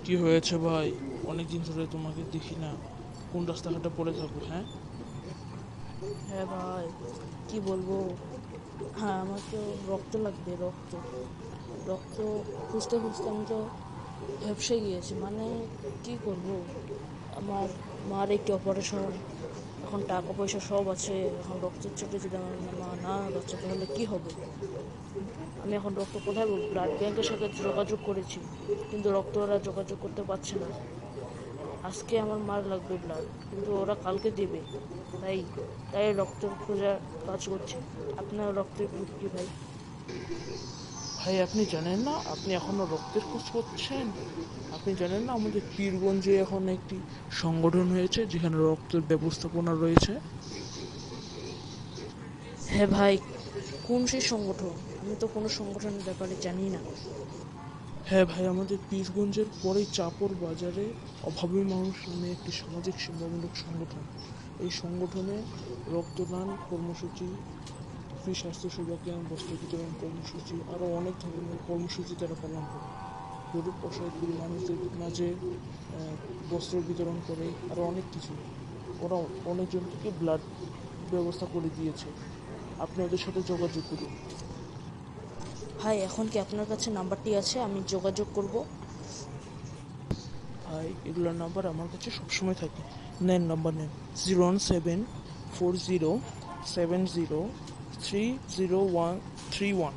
কি হয়েছে ভাই? অনেকদিন ধরে তোমাকে দেখি না। কোন রাস্তাঘাটে পড়ে থাকো? হ্যাঁ, হ্যাঁ ভাই, কি বলবো। হ্যাঁ, আমার তো রক্ত লাগবে। রক্ত রক্ত খুঁজতে খুঁজতে আমি তো ভ্যাপসে গিয়েছি। মানে কি করব। আমার মার একটি অপারেশন, এখন টাকা পয়সা সব আছে। এখন রক্তের চোটে যদি আমার মা না বাঁচে তাহলে কি হবে। আমি এখন রক্ত কোথায় পাবো? ব্লাড ব্যাংকের সাথে যোগাযোগ করেছি, কিন্তু রক্ত ওরা যোগাযোগ করতে পারছে না। আজকে আমার মার লাগবে ব্লাড, কিন্তু ওরা কালকে দেবে। তাই তাই রক্ত খোঁজার কাজ করছি। আপনার রক্তের গ্রুপ কি ভাই? ভাই আপনি জানেন না আপনি এখনো রক্তের খোঁজ করছেন? আপনি জানেন না আমাদের পীরগঞ্জে এখন একটি সংগঠন হয়েছে যেখানে রক্তের ব্যবস্থাপনা রয়েছে? হ্যাঁ ভাই, কোন সেই সংগঠন? আমি তো কোনো সংগঠনের ব্যাপারে জানি না। হ্যাঁ ভাই, আমাদের পীরগঞ্জের পরেই চাপড় বাজারে অভাবী মানুষ নামে একটি সামাজিক সেবামূলক সংগঠন। এই সংগঠনে রক্তদান কর্মসূচি, ফ্রি স্বাস্থ্যসেবা ক্যাম্প, বস্ত্র বিতরণ কর্মসূচি, আরও অনেক ধরনের কর্মসূচি তারা পালন করে। গরিব অসহায় মানুষদের মাঝে বস্ত্র বিতরণ করে, আরও অনেক কিছু। ওরা অনেকজনকে ব্লাড ব্যবস্থা করে দিয়েছে। আপনি ওদের সাথে যোগাযোগ করুন। ভাই, এখন কি আপনার কাছে নাম্বারটি আছে? আমি যোগাযোগ করব। ভাই এগুলোর নাম্বার আমার কাছে সবসময় থাকে। নেন, নাম্বার নেন। 0174070301331।